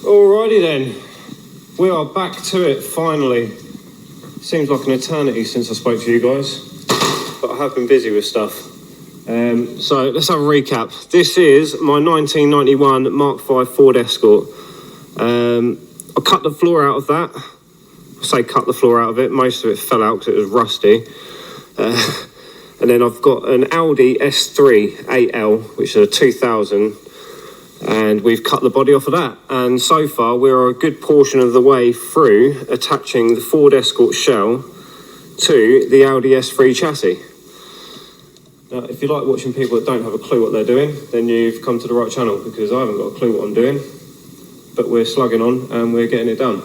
Alrighty then, we are back to it finally. Seems like an eternity since I spoke to you guys, but I have been busy with stuff. So let's have a recap. This is my 1991 Mk5 Ford Escort. I cut the floor out of that. I say cut the floor out of it, most of it fell out because it was rusty. And then I've got an Audi S3 8L, which is a 2000, and we've cut the body off of that. And so far, we're a good portion of the way through attaching the Ford Escort shell to the Audi S3 chassis. Now, if you like watching people that don't have a clue what they're doing, then you've come to the right channel, because I haven't got a clue what I'm doing, but we're slugging on and we're getting it done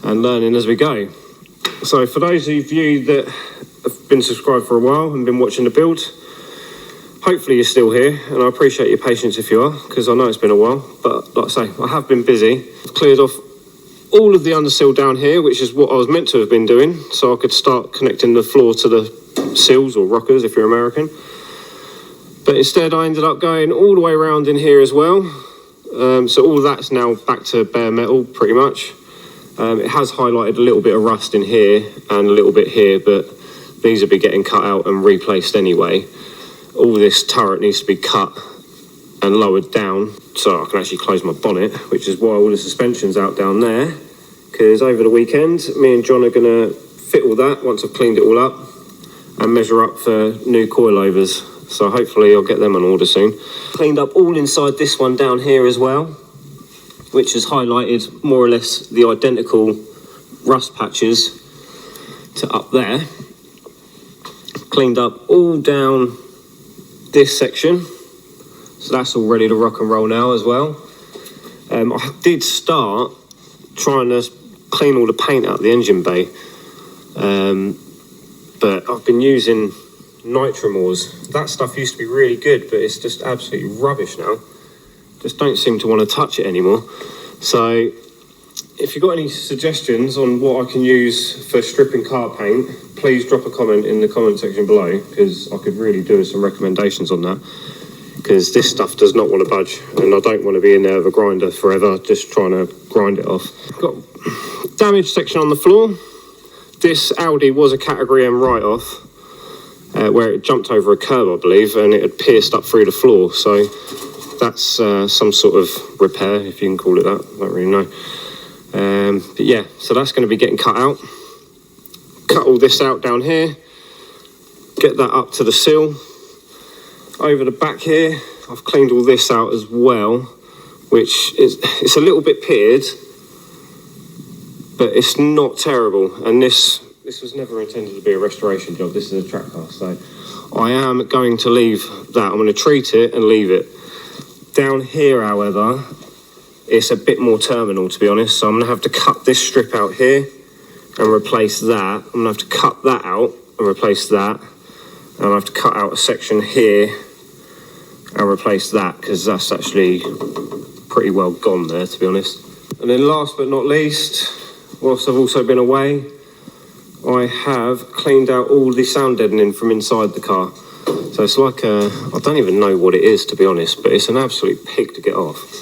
and learning as we go. So for those of you that have been subscribed for a while and been watching the build, hopefully you're still here, and I appreciate your patience if you are, because I know it's been a while, but like I say, I have been busy. I've cleared off all of the undersill down here, which is what I was meant to have been doing, so I could start connecting the floor to the sills, or rockers if you're American. But instead I ended up going all the way around in here as well. So all of that's now back to bare metal, pretty much. It has highlighted a little bit of rust in here and a little bit here, but these will be getting cut out and replaced anyway. All this turret needs to be cut and lowered down so I can actually close my bonnet, which is why all the suspension's out down there, because over the weekend me and John are going to fit all that once I've cleaned it all up and measure up for new coilovers. So hopefully I'll get them on order soon. Cleaned up all inside this one down here as well, which has highlighted more or less the identical rust patches to up there. Cleaned up all down this section, so that's all ready to rock and roll now as well. I did start trying to clean all the paint out of the engine bay, but I've been using Nitromors. That stuff used to be really good, but it's just absolutely rubbish now. Just don't seem to want to touch it anymore. So if you've got any suggestions on what I can use for stripping car paint, please drop a comment in the comment section below, because I could really do with some recommendations on that, because this stuff does not want to budge, and I don't want to be in there with a grinder forever just trying to grind it off. Got damaged section on the floor. This Audi was a category M write-off, where it jumped over a curb, I believe, and it had pierced up through the floor. So that's some sort of repair, if you can call it that. I don't really know. But yeah, so that's going to be getting cut out. Cut all this out down here. Get that up to the sill. Over the back here, I've cleaned all this out as well, which is, it's a little bit pitted, but it's not terrible. And this was never intended to be a restoration job. This is a track car, so I am going to leave that. I'm going to treat it and leave it. Down here, however, it's a bit more terminal, to be honest, so I'm going to have to cut this strip out here and replace that. I'm going to have to cut that out and replace that, and I have to cut out a section here and replace that, because that's actually pretty well gone there, to be honest. And then last but not least, whilst I've also been away, I have cleaned out all the sound deadening from inside the car. So it's like I don't even know what it is, to be honest, but it's an absolute pig to get off.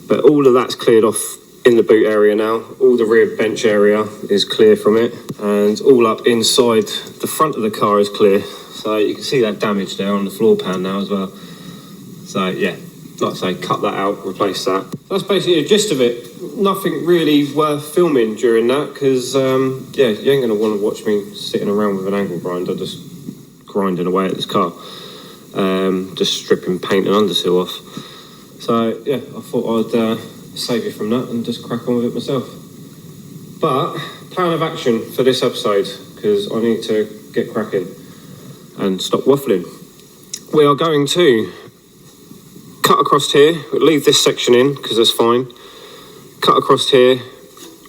But all of that's cleared off in the boot area now. All the rear bench area is clear from it, and all up inside the front of the car is clear. So you can see that damage there on the floor pan now as well. So yeah, like I say, cut that out, replace that. That's basically the gist of it. Nothing really worth filming during that, because yeah, you ain't going to want to watch me sitting around with an angle grinder just grinding away at this car, just stripping paint and undersill off. So yeah, I thought I'd save you from that and just crack on with it myself. But plan of action for this episode, because I need to get cracking and stop waffling. We are going to cut across here, leave this section in because that's fine. Cut across here,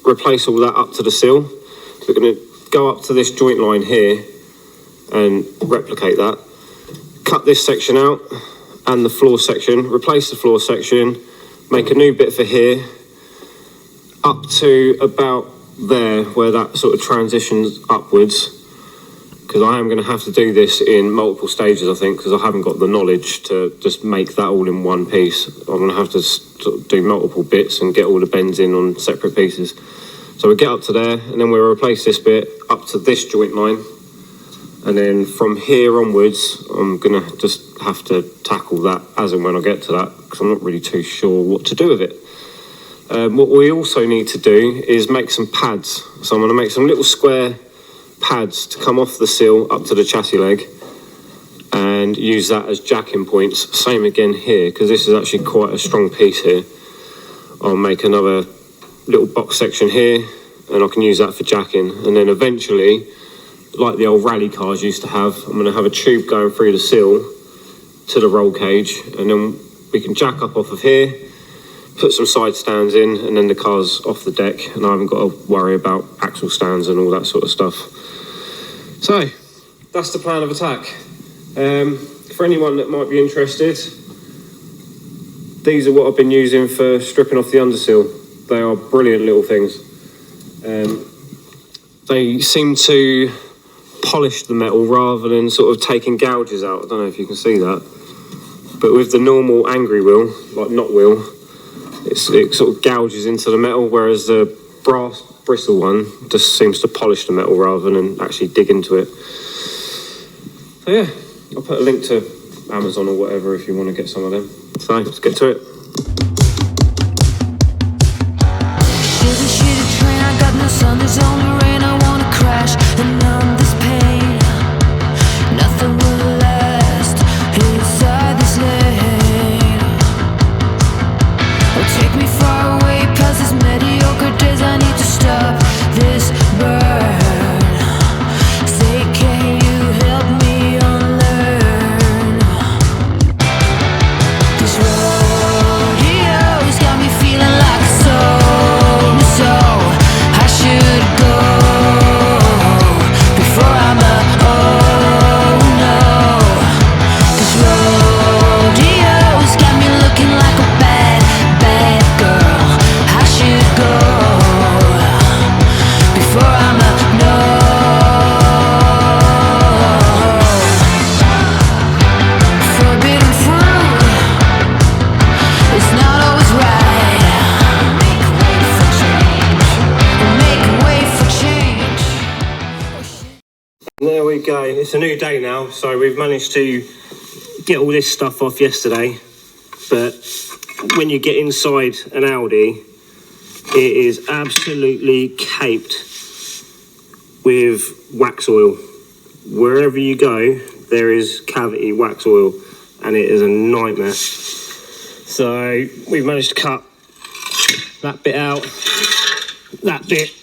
replace all that up to the sill. So we're going to go up to this joint line here and replicate that. Cut this section out and the floor section, replace the floor section, make a new bit for here, up to about there where that sort of transitions upwards. because I am going to have to do this in multiple stages, I think, because I haven't got the knowledge to just make that all in one piece. I'm going to have to sort of do multiple bits and get all the bends in on separate pieces. So we get up to there, and then we'll replace this bit up to this joint line. And then from here onwards, I'm going to just have to tackle that as and when I get to that, because I'm not really too sure what to do with it. What we also need to do is make some pads. So I'm going to make some little square pads to come off the sill up to the chassis leg and use that as jacking points. Same again here, because this is actually quite a strong piece here. I'll make another little box section here, and I can use that for jacking. And then eventually, like the old rally cars used to have, I'm going to have a tube going through the sill to the roll cage, and then we can jack up off of here, put some side stands in, and then the car's off the deck, and I haven't got to worry about axle stands and all that sort of stuff. So that's the plan of attack. For anyone that might be interested, these are what I've been using for stripping off the undersill. They are brilliant little things. They seem to polish the metal rather than sort of taking gouges out. I don't know if you can see that, but with the normal angry wheel, like knot wheel, it sort of gouges into the metal, whereas the brass bristle one just seems to polish the metal rather than actually dig into it. So yeah, I'll put a link to Amazon or whatever if you want to get some of them. So let's get to it. There's only rain, I wanna crash and numb this pain. Nothing will last inside this lane. Oh, take me far away past these mediocre days. I need to stop this burn. Say, can you help me unlearn? This rodeo's got me feeling like a soul. I should go before I'm a oh no. This rodeo's got me looking like a bad, bad girl. I should go before I'm a no. Forbidden fruit is not always right. There we go, it's a new day now, so we've managed to get all this stuff off yesterday, but when you get inside an Audi, it is absolutely caped with wax oil. Wherever you go, there is cavity wax oil, and it is a nightmare. So we've managed to cut that bit out, that bit,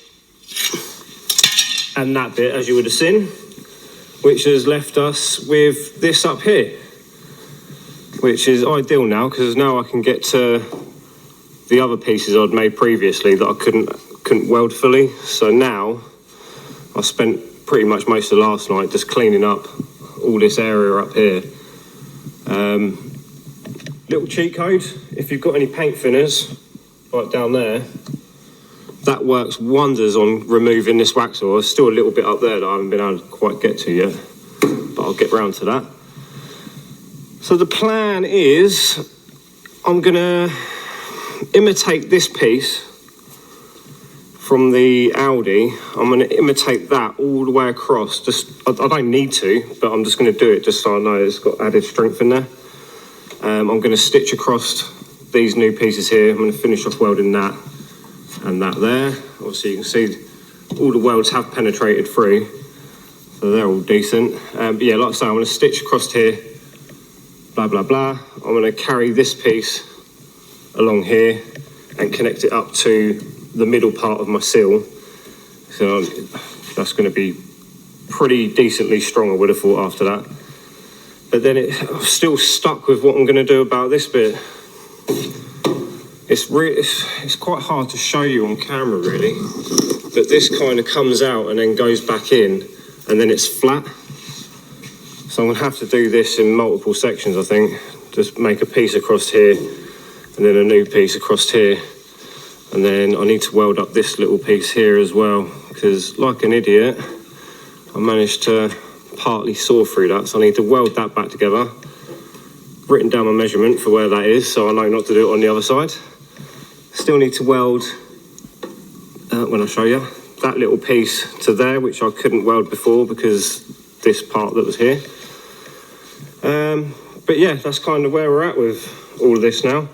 and that bit, as you would have seen, which has left us with this up here, which is ideal now, because now I can get to the other pieces I'd made previously that I couldn't weld fully. So now I spent pretty much most of last night just cleaning up all this area up here. Little cheat code, if you've got any paint thinners, like down there, that works wonders on removing this wax oil. There's still a little bit up there that I haven't been able to quite get to yet, but I'll get round to that. So the plan is I'm gonna imitate this piece from the Audi. I'm gonna imitate that all the way across. I don't need to, but I'm just gonna do it just so I know it's got added strength in there. I'm gonna stitch across these new pieces here. I'm gonna finish off welding that and that there. Obviously you can see all the welds have penetrated through, so they're all decent. But yeah, like I say, I'm going to stitch across here, blah blah blah. I'm going to carry this piece along here and connect it up to the middle part of my sill. So that's going to be pretty decently strong, I would have thought, after that. But then I'm still stuck with what I'm going to do about this bit. It's quite hard to show you on camera, really, but this kind of comes out and then goes back in, and then it's flat. So I'm going to have to do this in multiple sections, I think. Just make a piece across here, and then a new piece across here, and then I need to weld up this little piece here as well, because like an idiot, I managed to partly saw through that, so I need to weld that back together. Written down my measurement for where that is, so I know not to do it on the other side. Still need to weld, when I show you, that little piece to there, which I couldn't weld before because this part that was here. But yeah, that's kind of where we're at with all of this now.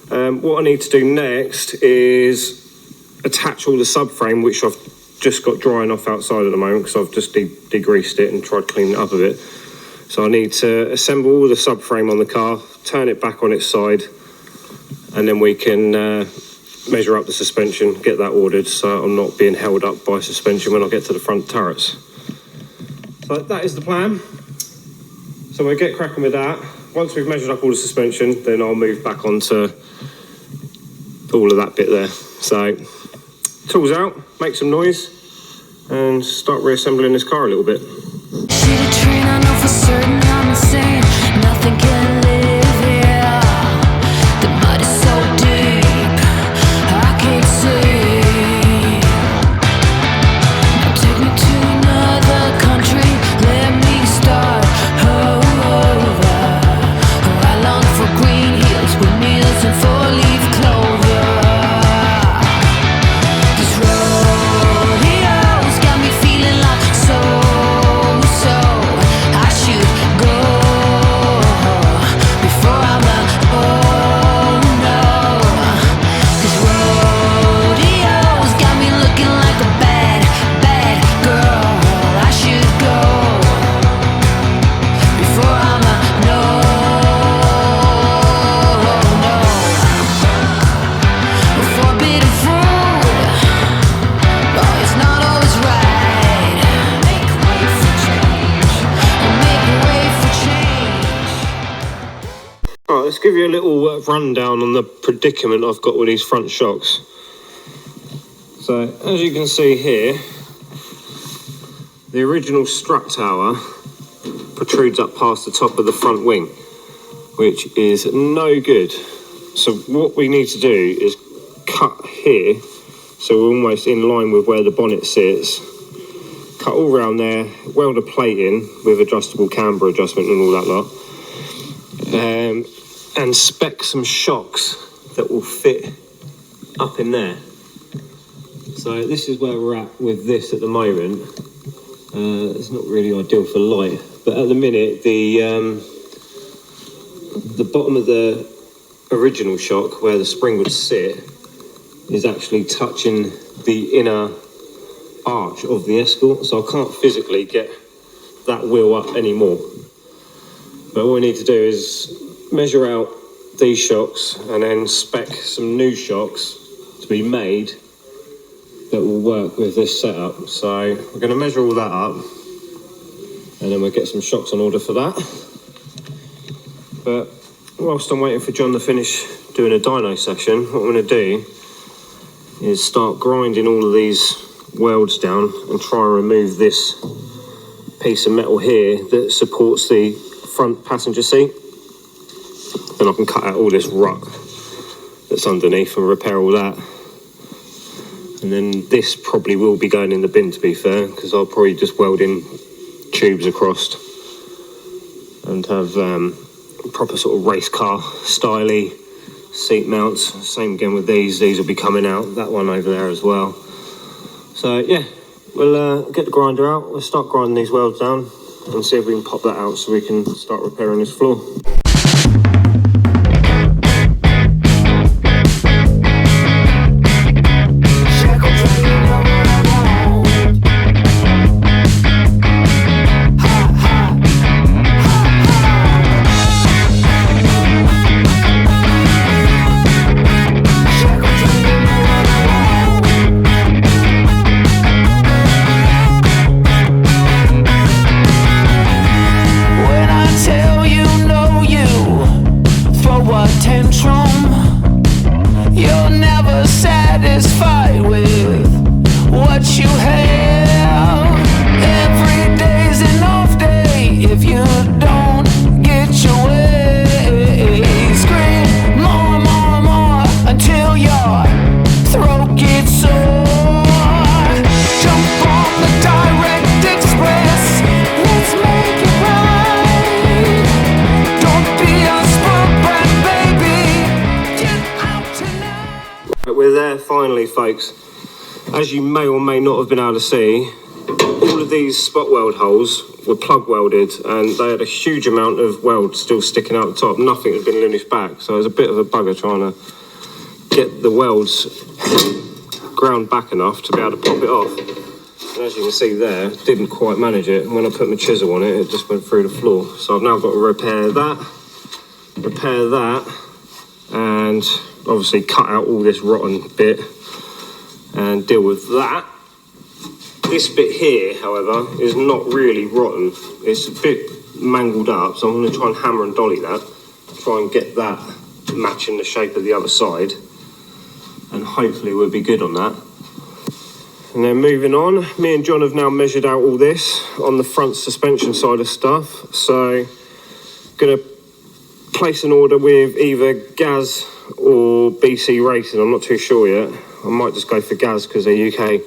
What I need to do next is attach all the subframe, which I've just got drying off outside at the moment because I've just degreased it and tried to clean it up a bit. So I need to assemble all the subframe on the car, turn it back on its side, and then we can measure up the suspension, get that ordered so I'm not being held up by suspension when I get to the front turrets. So that is the plan. So we'll get cracking with that. Once we've measured up all the suspension, then I'll move back onto all of that bit there. So, tools out, make some noise, and start reassembling this car a little bit. See the train, I know for certain I'm insane. Nothing can live here. The mud is so deep, I can't see. Now take me to another country, let me start over. I long for green hills with meals and four-leaf clover. This rodeo's got me feeling like so I should go before I'm oh no. This rodeo's got me looking like a bad girl. I should go before I'm no. Forbidden fruit, oh, it's not always right. Make way for change. Make way for change. Alright, let's give you a little rundown on the predicament I've got with these front shocks. So, as you can see here, the original strut tower protrudes up past the top of the front wing, which is no good. So what we need to do is cut here, so we're almost in line with where the bonnet sits. Cut all round there, weld a plate in with adjustable camber adjustment and all that lot. And spec some shocks that will fit up in there. So this is where we're at with this at the moment. It's not really ideal for light, but at the minute the bottom of the original shock where the spring would sit is actually touching the inner arch of the Escort, so I can't physically get that wheel up anymore. But all we need to do is measure out these shocks and then spec some new shocks to be made that will work with this setup. So we're going to measure all that up and then we'll get some shocks on order for that. But whilst I'm waiting for John to finish doing a dyno session, what I'm going to do is start grinding all of these welds down and try and remove this piece of metal here that supports the front passenger seat. Then I can cut out all this ruck that's underneath and repair all that. And then this probably will be going in the bin, to be fair, because I'll probably just weld in tubes across and have proper sort of race car styly seat mounts. Same again with these will be coming out, that one over there as well. So yeah, we'll get the grinder out, we'll start grinding these welds down and see if we can pop that out so we can start repairing this floor. Let's make We're there finally, folks. As you may or may not have been able to see, all of these spot weld holes were plug welded and they had a huge amount of weld still sticking out the top. Nothing had been lunished back, so it was a bit of a bugger trying to get the welds ground back enough to be able to pop it off. And as you can see there, didn't quite manage it. And when I put my chisel on it, it just went through the floor. So I've now got to repair that, and obviously cut out all this rotten bit and deal with that. This bit here, however, is not really rotten. It's a bit mangled up, so I'm going to try and hammer and dolly that, try and get that matching the shape of the other side, and hopefully we'll be good on that. And then moving on, me and John have now measured out all this on the front suspension side of stuff, so going to place an order with either Gaz or BC Racing. I'm not too sure yet. I might just go for Gaz because they're UK.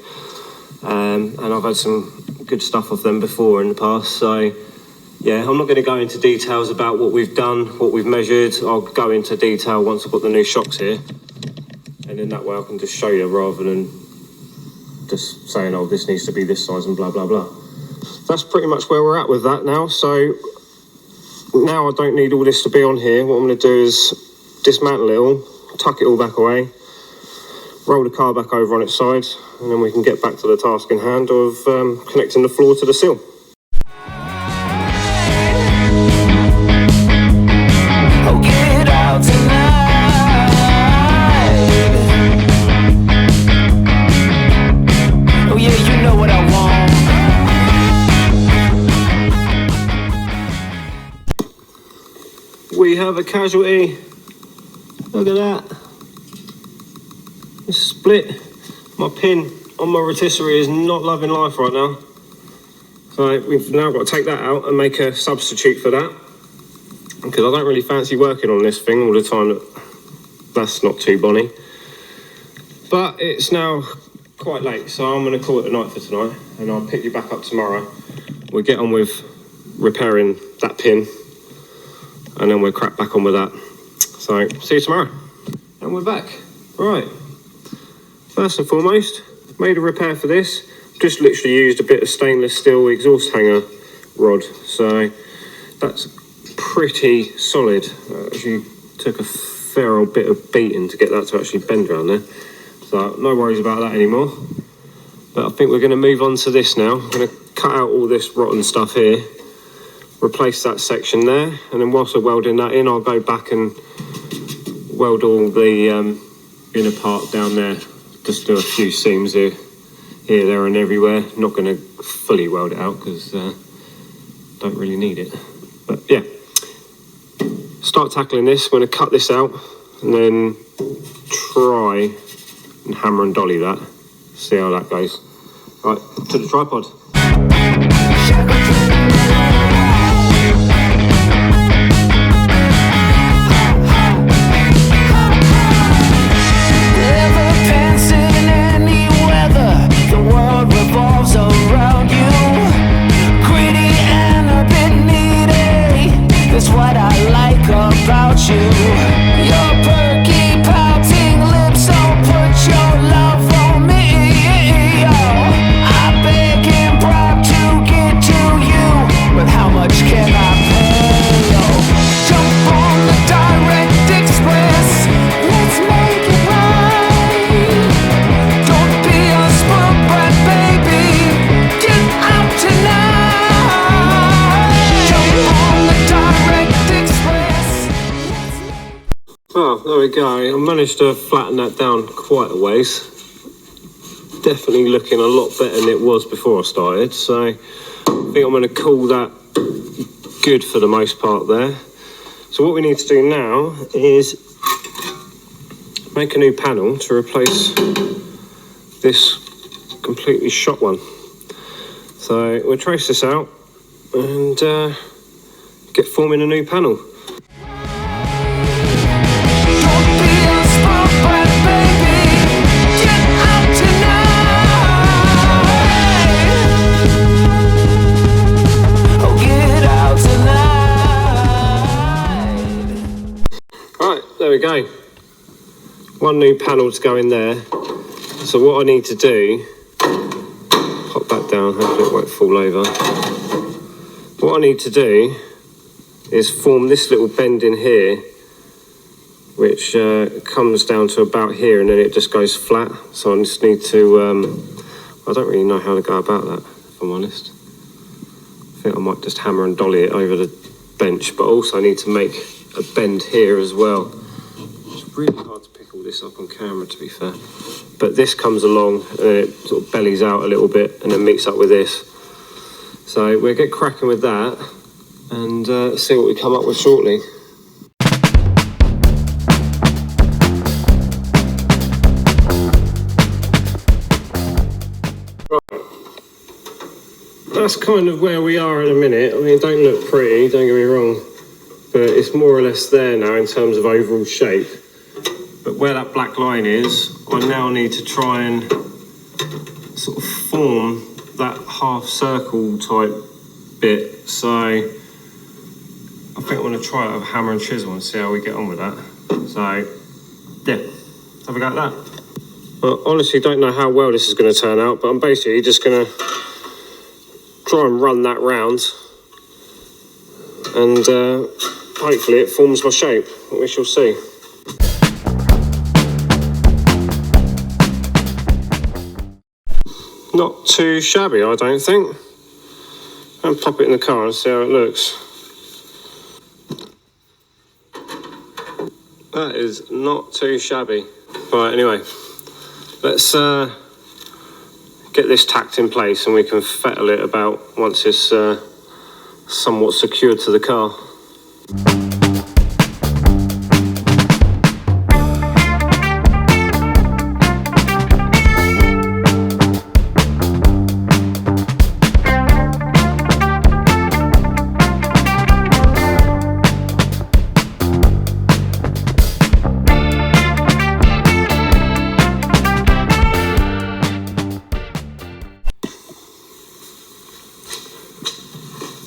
And I've had some good stuff off them before in the past. So, yeah, I'm not going to go into details about what we've done, what we've measured. I'll go into detail once I've got the new shocks here. And in that way I can just show you rather than just saying, oh, this needs to be this size and blah, blah, blah. That's pretty much where we're at with that now. So now I don't need all this to be on here. What I'm going to do is dismantle it all, tuck it all back away, roll the car back over on its side, and then we can get back to the task in hand of connecting the floor to the sill. Oh, get out tonight. Oh yeah, you know what I want. We have a casualty. Look at that. It's split. My pin on my rotisserie is not loving life right now. So we've now got to take that out and make a substitute for that. Because I don't really fancy working on this thing all the time. That's not too bonny. But it's now quite late, so I'm going to call it a night for tonight. And I'll pick you back up tomorrow. We'll get on with repairing that pin. And then we'll crack back on with that. So, see you tomorrow. And we're back. Right. First and foremost, made a repair for this. Just literally used a bit of stainless steel exhaust hanger rod. So, that's pretty solid. Actually took a fair old bit of beating to get that to actually bend around there. So, no worries about that anymore. But I think we're going to move on to this now. I'm going to cut out all this rotten stuff here. Replace that section there, and then whilst I'm welding that in, I'll go back and weld all the inner part down there. Just do a few seams here, there and everywhere. Not going to fully weld it out because don't really need it. But yeah, start tackling this. I'm going to cut this out and then try and hammer and dolly that. See how that goes. Right, to the tripod. That's what I like about you. Your perky, pouting lips don't put your love on me. I beg and bribe to get to you, but how much can I pay? Jump on the direct express, let's make it right. Don't be a spoiled brat, baby, get out tonight. Jump on the direct express. Oh, there we go. I managed to flatten that down quite a ways. Definitely looking a lot better than it was before I started. So I think I'm going to call that good for the most part there. So what we need to do now is make a new panel to replace this completely shot one. So we'll trace this out and get forming a new panel. There we go. one new panel to go in there. So what I need to do, pop that down, hopefully it won't fall over. What I need to do is form this little bend in here, which comes down to about here, and then it just goes flat. So I just need to, I don't really know how to go about that, if I'm honest. I think I might just hammer and dolly it over the bench, but also I need to make a bend here as well. It's really hard to pick all this up on camera, to be fair. But this comes along and it sort of bellies out a little bit and then meets up with this. So we'll get cracking with that and see what we come up with shortly. Right. That's kind of where we are at the minute. I mean, it don't look pretty, don't get me wrong, but it's more or less there now in terms of overall shape. But where that black line is, I now need to try and sort of form that half circle type bit. So I think I'm going to try it with a hammer and chisel and see how we get on with that. So yeah, have a go at that. I honestly don't know how well this is going to turn out, but I'm basically just going to try and run that round and hopefully it forms my shape. We shall see. Not too shabby, I don't think. And pop it in the car and see how it looks. That is not too shabby. Right, anyway, let's get this tacked in place and we can fettle it about once it's somewhat secured to the car.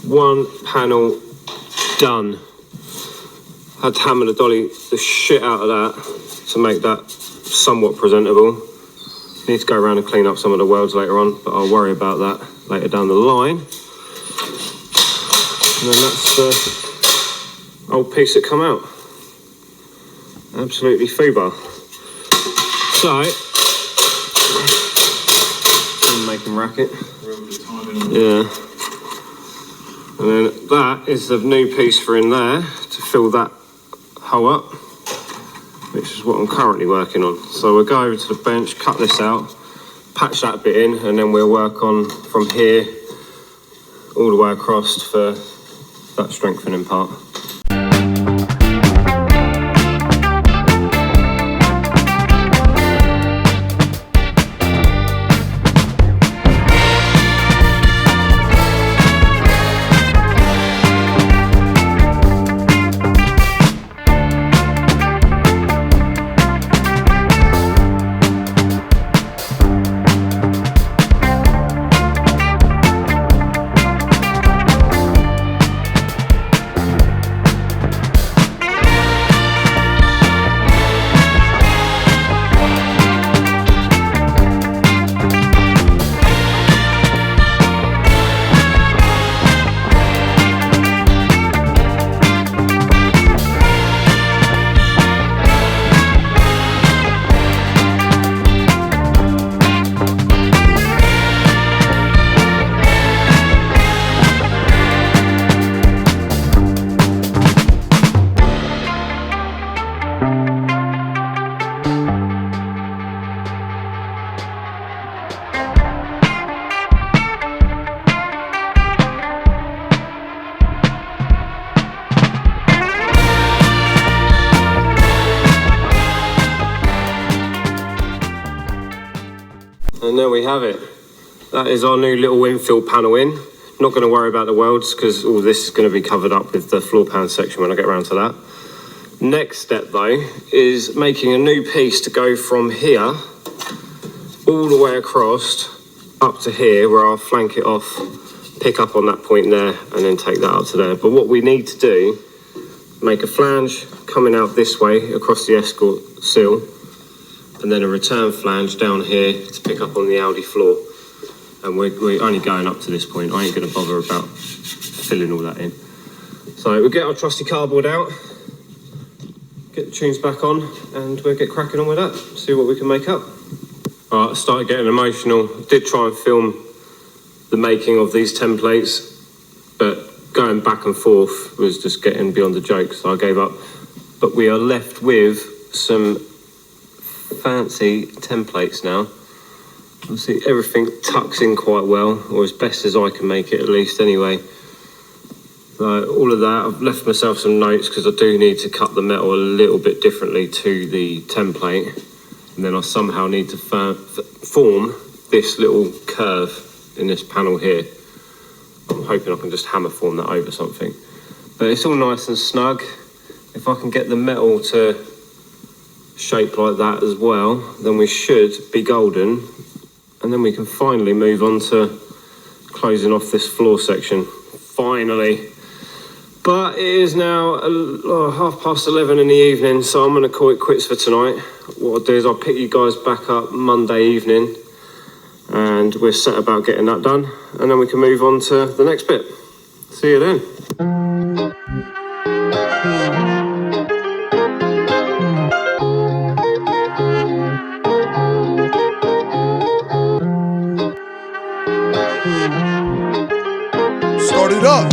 One panel done. Had to hammer the dolly the shit out of that to make that somewhat presentable. Need to go around and clean up some of the welds later on, but I'll worry about that later down the line. And then that's the old piece that come out. Absolutely foobar. So, I'm making racket. Yeah. And then that is the new piece for in there to fill that hole up, which is what I'm currently working on. So we'll go over to the bench, cut this out, patch that bit in, and then we'll work on from here all the way across for that strengthening part. And there we have it. That is our new little infill panel in. Not going to worry about the welds because all this is going to be covered up with the floor pan section when I get around to that. Next step though is making a new piece to go from here all the way across up to here where I'll flank it off, pick up on that point there and then take that up to there. But what we need to do, make a flange coming out this way across the Escort sill, and then a return flange down here to pick up on the Audi floor. And we're only going up to this point. I ain't going to bother about filling all that in. So we'll get our trusty cardboard out, get the tunes back on, and we'll get cracking on with that, see what we can make up. All right, I started getting emotional. Did try and film the making of these templates, but going back and forth was just getting beyond the joke, so I gave up. But we are left with some fancy templates now. Obviously everything tucks in quite well, or as best as I can make it at least anyway. So all of that, I've left myself some notes because I do need to cut the metal a little bit differently to the template. And then I somehow need to form this little curve in this panel here. I'm hoping I can just hammer form that over something. But it's all nice and snug. If I can get the metal to shape like that as well, then we should be golden. And then we can finally move on to closing off this floor section. Finally. But it is now 11:30 in the evening, so I'm going to call it quits for tonight. What I'll do is I'll pick you guys back up Monday evening, and we're set about getting that done, and then we can move on to the next bit. See you then. Start it up.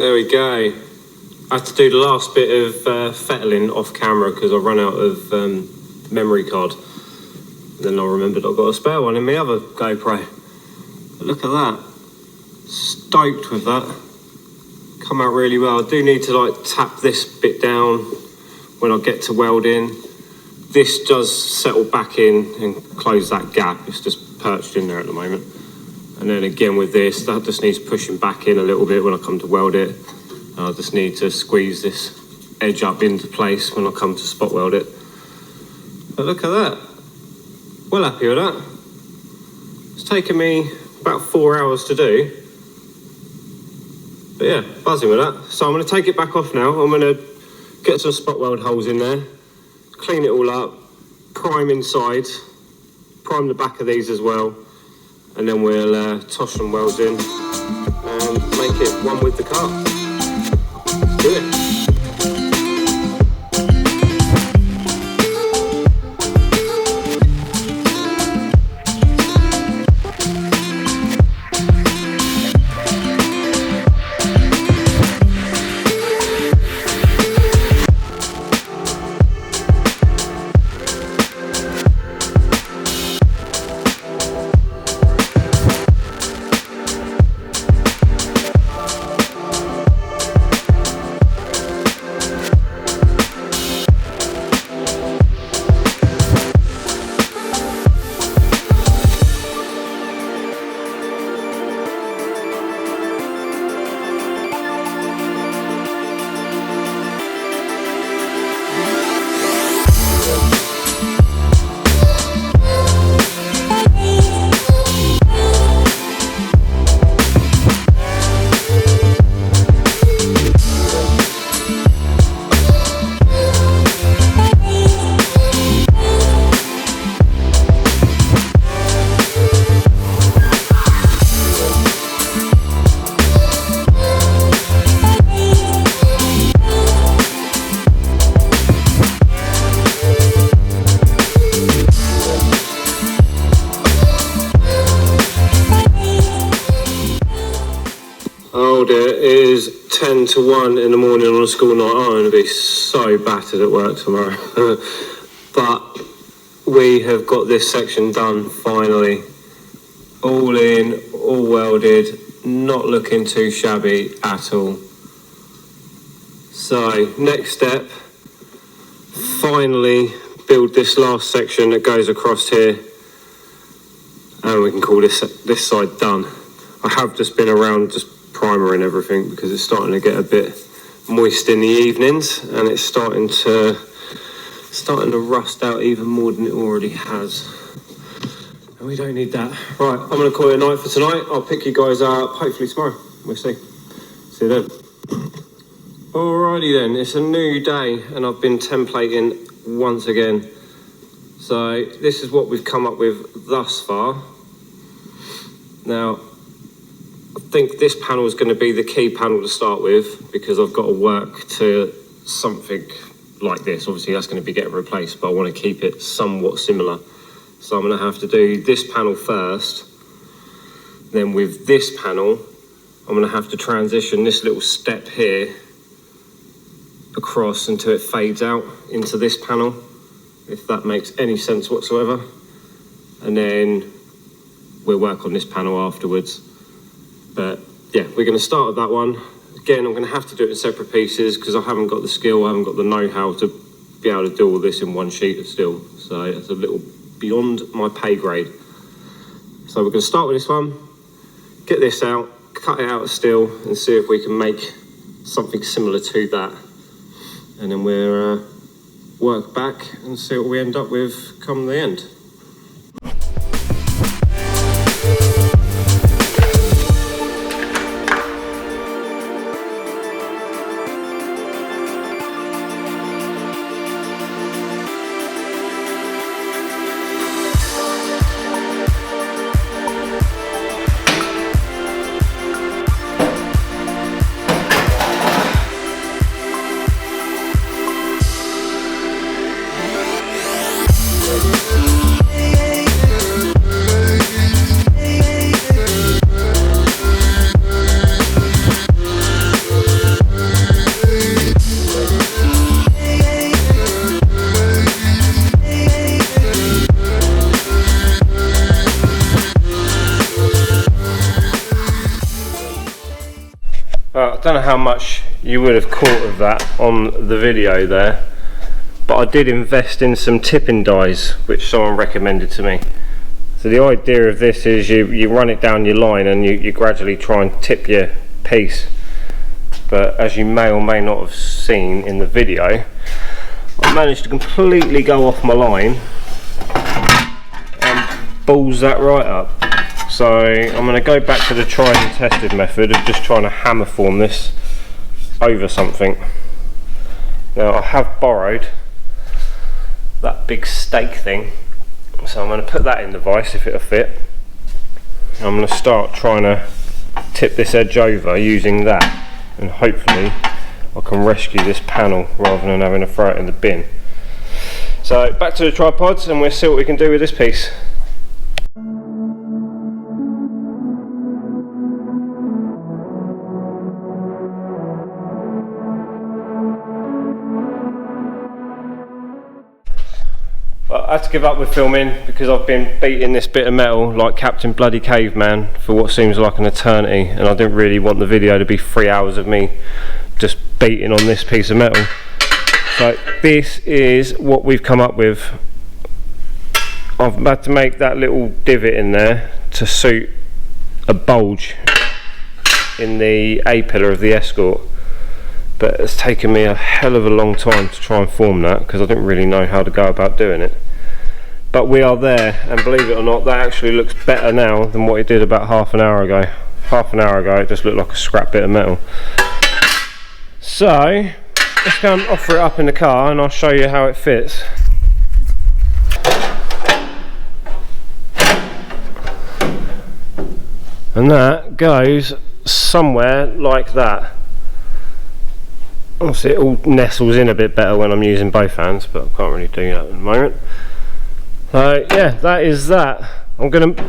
There we go. I had to do the last bit of fettling off camera because I ran out of memory card. Then I remembered I've got a spare one in my other GoPro. But look at that. Stoked with that. Come out really well. I do need to like tap this bit down when I get to welding. This does settle back in and close that gap. It's just perched in there at the moment. And then again with this, that just needs pushing back in a little bit when I come to weld it. I just need to squeeze this edge up into place when I come to spot weld it. But look at that. Well happy with that. It's taken me about 4 hours to do. But yeah, buzzing with that. So I'm going to take it back off now. I'm going to get some spot weld holes in there, clean it all up, prime inside, prime the back of these as well, and then we'll toss some welds in and make it one with the car. Let's do it. It is 10 to 1 in the morning on a school night. I'm going to be so battered at work tomorrow. But we have got this section done finally. All in, all welded, not looking too shabby at all. So, next step, finally build this last section that goes across here. And we can call this side done. I have just been around just primer and everything because it's starting to get a bit moist in the evenings and it's starting to rust out even more than it already has, and we don't need that. Right, I'm going to call it a night for tonight. I'll pick you guys up hopefully tomorrow. We'll see you then. Alrighty then, it's a new day and I've been templating once again. So this is what we've come up with thus far. Now I think this panel is going to be the key panel to start with because I've got to work to something like this. Obviously that's going to be getting replaced, but I want to keep it somewhat similar. So I'm going to have to do this panel first. Then with this panel, I'm going to have to transition this little step here across until it fades out into this panel, if that makes any sense whatsoever. And then we'll work on this panel afterwards. But yeah, we're going to start with that one. Again, I'm going to have to do it in separate pieces because I haven't got the skill, I haven't got the know-how to be able to do all this in one sheet of steel. So it's a little beyond my pay grade. So we're going to start with this one, get this out, cut it out of steel and see if we can make something similar to that. And then we'll work back and see what we end up with come the end. I don't know how much you would have caught of that on the video there, but I did invest in some tipping dies which someone recommended to me. So the idea of this is you run it down your line and you gradually try and tip your piece. But as you may or may not have seen in the video, I managed to completely go off my line and balls that right up. So I'm going to go back to the tried and tested method of just trying to hammer form this over something. Now I have borrowed that big stake thing, so I'm going to put that in the vise if it'll fit. I'm going to start trying to tip this edge over using that, and hopefully I can rescue this panel rather than having to throw it in the bin. So back to the tripods and we'll see what we can do with this piece. Well, I had to give up with filming because I've been beating this bit of metal like Captain Bloody Caveman for what seems like an eternity, and I didn't really want the video to be 3 hours of me just beating on this piece of metal. So this is what we've come up with. I've had to make that little divot in there to suit a bulge in the A-pillar of the Escort, but it's taken me a hell of a long time to try and form that because I didn't really know how to go about doing it. But we are there, and believe it or not, that actually looks better now than what it did about half an hour ago. Half an hour ago it just looked like a scrap bit of metal. So let's go and offer it up in the car and I'll show you how it fits. And that goes somewhere like that. Obviously it all nestles in a bit better when I'm using both hands, but I can't really do that at the moment. So yeah, that is that. I'm going to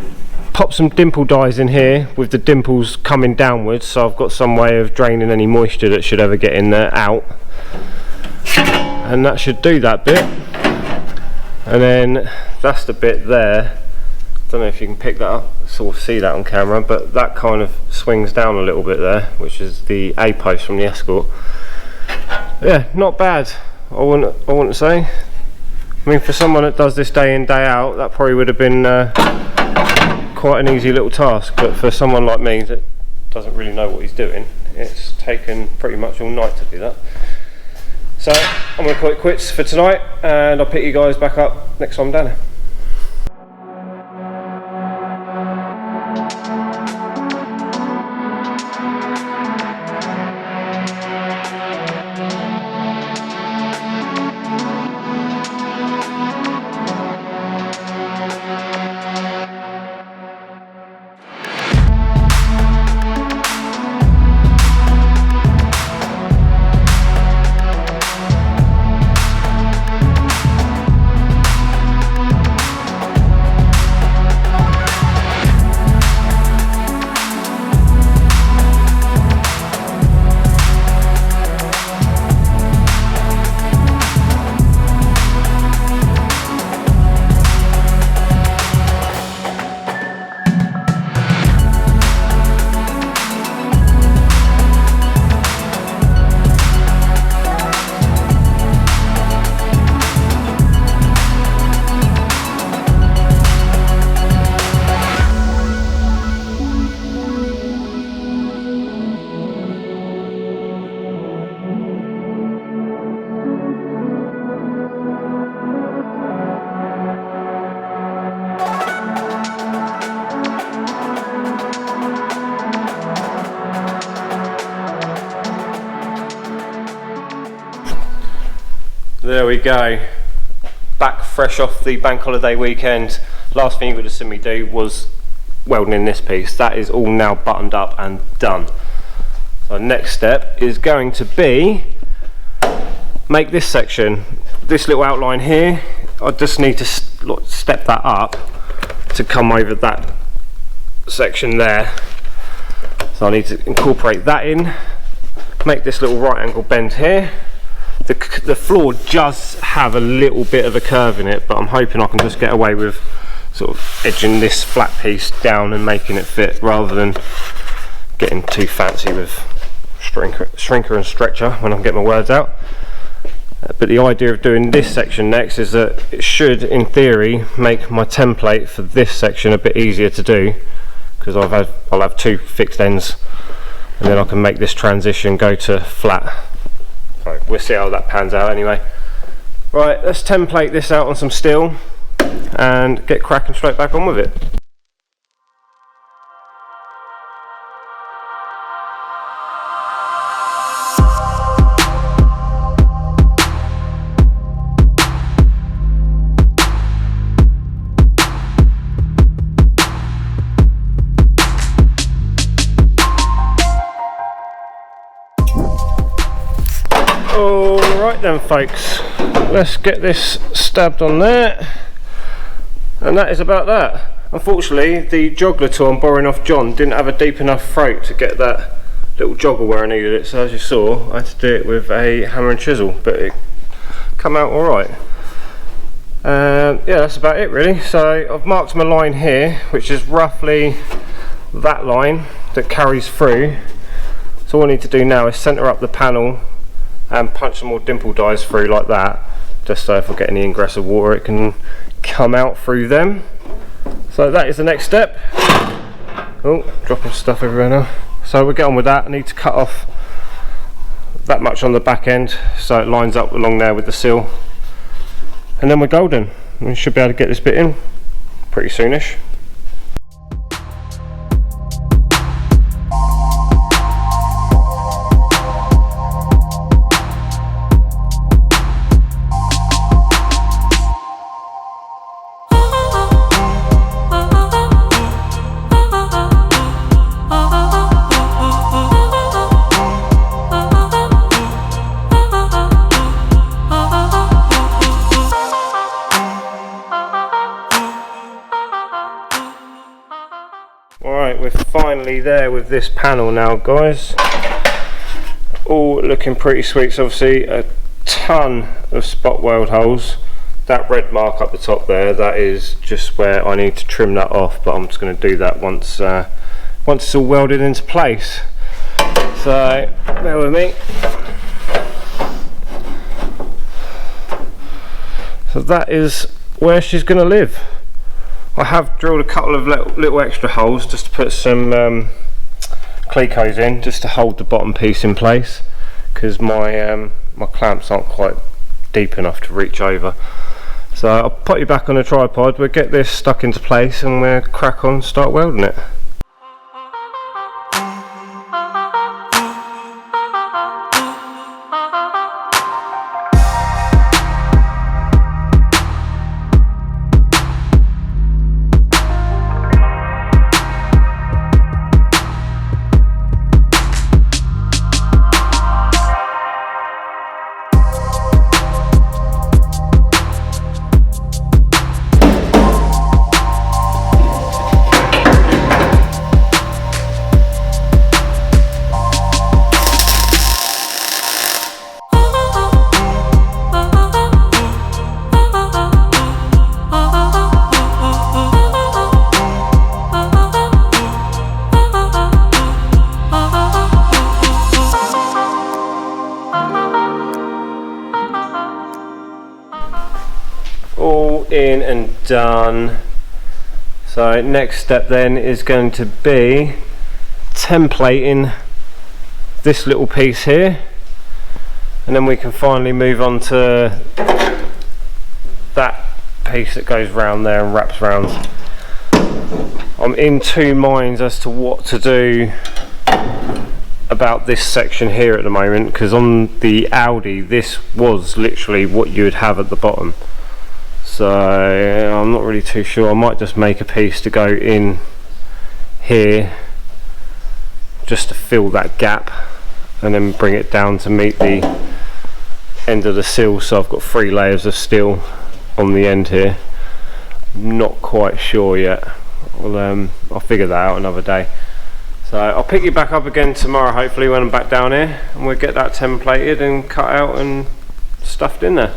pop some dimple dies in here with the dimples coming downwards, so I've got some way of draining any moisture that should ever get in there out. And that should do that bit. And then that's the bit there. Don't know if you can pick that up, sort of see that on camera, but that kind of swings down a little bit there, which is the A post from the Escort. Yeah, not bad, I wouldn't say. I mean, for someone that does this day in, day out, that probably would have been quite an easy little task, but for someone like me that doesn't really know what he's doing, it's taken pretty much all night to do that. So I'm going to call it quits for tonight, and I'll pick you guys back up next time I'm down here. There we go, back fresh off the bank holiday weekend. Last thing you would have seen me do was welding in this piece. That is all now buttoned up and done. So next step is going to be make this section, this little outline here. I just need to step that up to come over that section there. So I need to incorporate that in, make this little right angle bend here. The floor does have a little bit of a curve in it, but I'm hoping I can just get away with sort of edging this flat piece down and making it fit rather than getting too fancy with shrinker and stretcher when I get my words out. But the idea of doing this section next is that it should, in theory, make my template for this section a bit easier to do, because I'll have 2 fixed ends, and then I can make this transition go to flat. So we'll see how that pans out anyway. Right, let's template this out on some steel and get cracking straight back on with it. Alright then folks, let's get this stabbed on there, and that is about that. Unfortunately the joggler tool I'm borrowing off John didn't have a deep enough throat to get that little joggle where I needed it, so as you saw I had to do it with a hammer and chisel, but it come out alright. Yeah, that's about it really. So I've marked my line here, which is roughly that line that carries through. So all I need to do now is centre up the panel and punch some more dimple dies through like that, just so if I get any ingress of water it can come out through them. So that is the next step. Oh, dropping stuff everywhere now. So we'll get on with that. I need to cut off that much on the back end so it lines up along there with the sill, and then we're golden. We should be able to get this bit in pretty soonish. Alright, we're finally there with this panel now guys, all looking pretty sweet. So obviously a ton of spot weld holes. That red mark up the top there, that is just where I need to trim that off, but I'm just going to do that once it's all welded into place. So bear with me. So that is where she's going to live. I have drilled a couple of little extra holes just to put some clecos in, just to hold the bottom piece in place, because my clamps aren't quite deep enough to reach over. So I'll put you back on the tripod, we'll get this stuck into place and we'll crack on and start welding it. All in and done. So next step then is going to be templating this little piece here, and then we can finally move on to that piece that goes round there and wraps round. I'm in 2 minds as to what to do about this section here at the moment, because on the Audi this was literally what you would have at the bottom. So I'm not really too sure. I might just make a piece to go in here just to fill that gap, and then bring it down to meet the end of the sill, so I've got 3 layers of steel on the end here. Not quite sure yet. I'll figure that out another day. So I'll pick you back up again tomorrow hopefully when I'm back down here, and we'll get that templated and cut out and stuffed in there.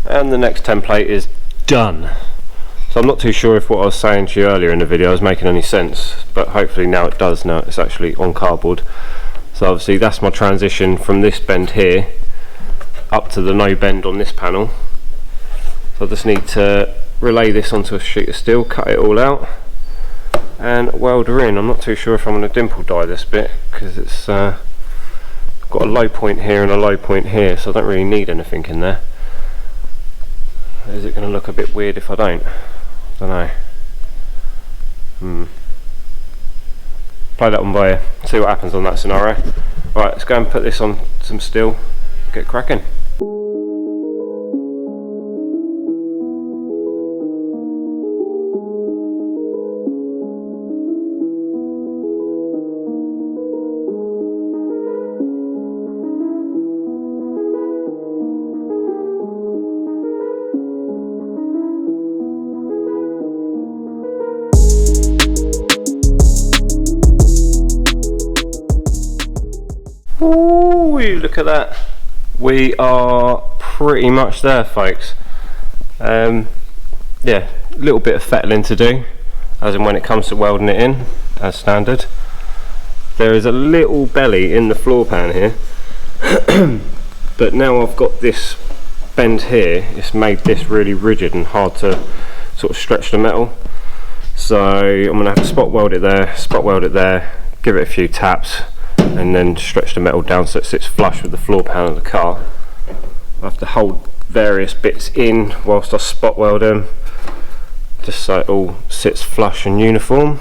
And the next template is done. So I'm not too sure if what I was saying to you earlier in the video is making any sense, but hopefully now it does. Now it's actually on cardboard. So obviously that's my transition from this bend here up to the no bend on this panel. So I just need to relay this onto a sheet of steel, cut it all out and weld her in. I'm not too sure if I'm going to dimple die this bit because it's got a low point here and a low point here, so I don't really need anything in there. Is it going to look a bit weird if I don't? I don't know. Play that one by ear, see what happens on that scenario. Right, let's go and put this on some steel, get cracking. Ooh, look at that. We are pretty much there, folks. Yeah, a little bit of fettling to do, as in when it comes to welding it in, as standard. There is a little belly in the floor pan here, but now I've got this bend here, it's made this really rigid and hard to sort of stretch the metal. So I'm going to have to spot weld it there, give it a few taps, and then stretch the metal down so it sits flush with the floor pan of the car. I have to hold various bits in whilst I spot weld them, just so it all sits flush and uniform.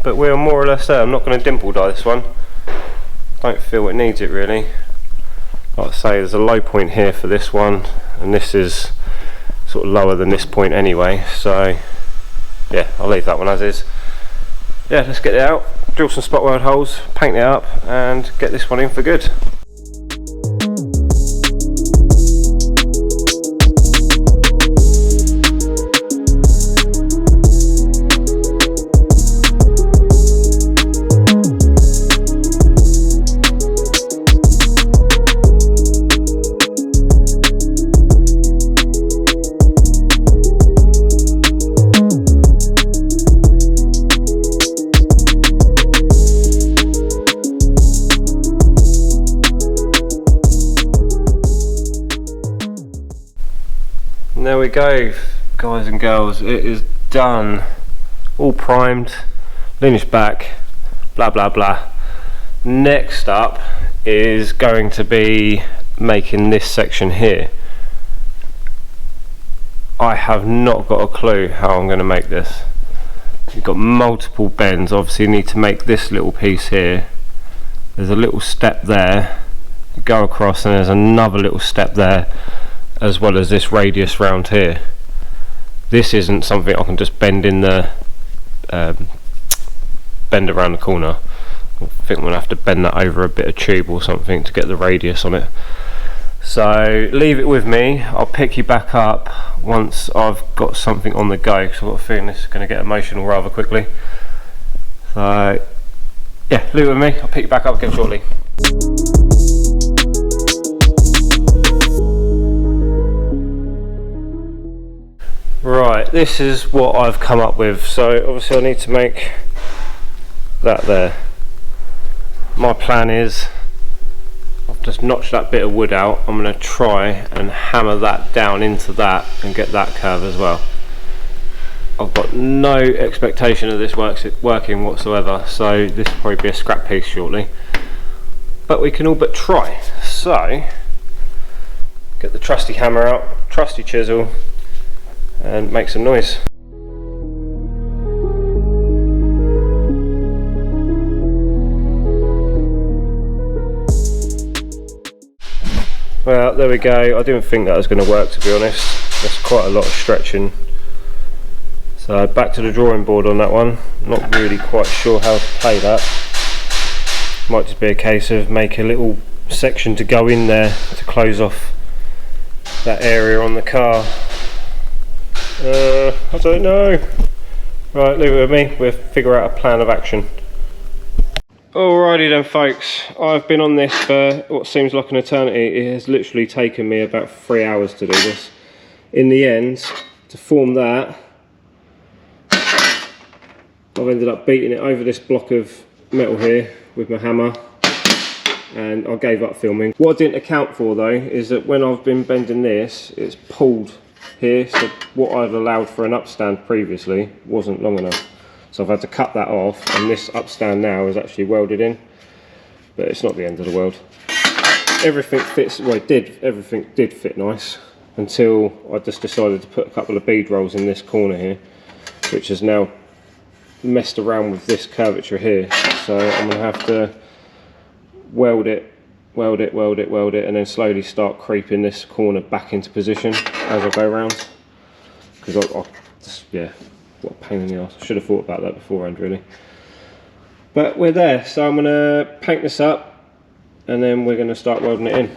But we're more or less there. I'm not going to dimple die this one. Don't feel it needs it really. Like I say, there's a low point here for this one, and this is sort of lower than this point anyway, so yeah, I'll leave that one as is. Yeah, let's get it out, drill some spot weld holes, paint it up and get this one in for good. And there we go, guys and girls, it is done, all primed, lineage back, blah blah blah. Next up is going to be making this section here. I have not got a clue how I'm going to make this. You've got multiple bends, obviously you need to make this little piece here. There's a little step there, you go across, and there's another little step there, as well as this radius round here. This isn't something I can just bend in the bend around the corner. I think I'm going to have to bend that over a bit of tube or something to get the radius on it. So leave it with me, I'll pick you back up once I've got something on the go, because I've got a feeling this is going to get emotional rather quickly. So yeah, leave it with me, I'll pick you back up again shortly. Right, this is what I've come up with. So obviously I need to make that there. My plan is, I've just notched that bit of wood out, I'm going to try and hammer that down into that and get that curve as well. I've got no expectation of this working whatsoever, so this will probably be a scrap piece shortly, but we can all but try. So get the trusty hammer out, trusty chisel, and make some noise. Well, there we go. I didn't think that was going to work, to be honest. That's quite a lot of stretching. So back to the drawing board on that one. Not really quite sure how to play that. Might just be a case of make a little section to go in there to close off that area on the car. I don't know. Right, leave it with me, we'll figure out a plan of action. Alrighty then folks, I've been on this for what seems like an eternity. It has literally taken me about 3 hours to do this. In the end, to form that, I've ended up beating it over this block of metal here with my hammer, and I gave up filming. What I didn't account for though is that when I've been bending this, it's pulled here, so what I'd allowed for an upstand previously wasn't long enough. So I've had to cut that off, and this upstand now is actually welded in, but it's not the end of the world. Everything fits, well it did, everything did fit nice, until I just decided to put a couple of bead rolls in this corner here, which has now messed around with this curvature here. So I'm going to have to weld it, and then slowly start creeping this corner back into position as I go around. Because I just, yeah, what a pain in the arse. I should have thought about that beforehand really. But we're there, so I'm going to paint this up and then we're going to start welding it in.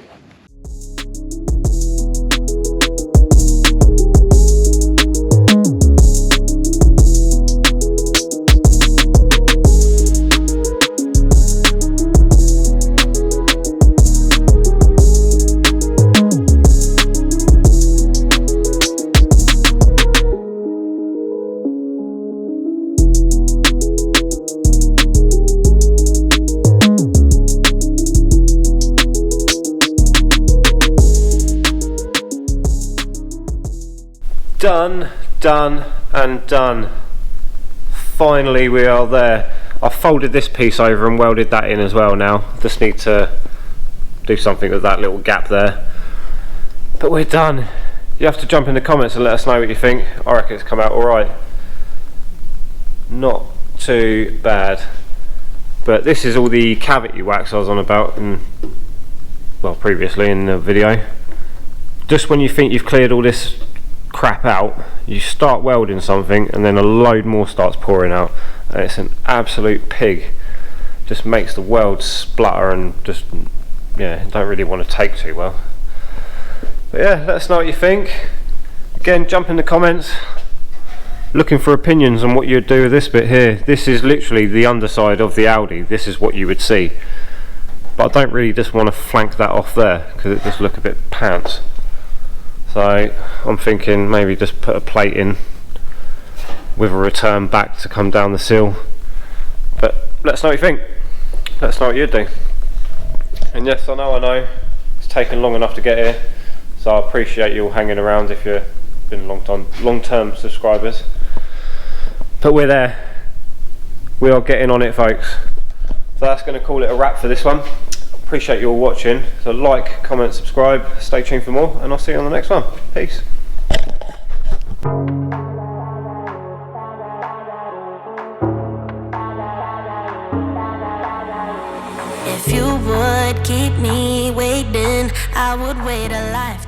Done and done. Finally we are there. I've folded this piece over and welded that in as well now. Just need to do something with that little gap there. But we're done. You have to jump in the comments and let us know what you think. I reckon it's come out alright. Not too bad. But this is all the cavity wax I was on about previously in the video. Just when you think you've cleared all this crap out, you start welding something and then a load more starts pouring out, and it's an absolute pig. Just makes the weld splutter and just, yeah, don't really want to take too well. But yeah, let us know what you think. Again, jump in the comments, looking for opinions on what you'd do with this bit here. This is literally the underside of the Audi. This is what you would see, but I don't really just want to flank that off there because it just look a bit pants. So I'm thinking maybe just put a plate in with a return back to come down the sill. But let us know what you think. Let us know what you'd do. And yes, I know it's taken long enough to get here, so I appreciate you all hanging around if you've been long-term subscribers. But we're there. We are getting on it, folks. So that's going to call it a wrap for this one. Appreciate you all watching. So like, comment, subscribe, stay tuned for more, and I'll see you on the next one. Peace. If you would keep me waiting, I would wait a lifetime.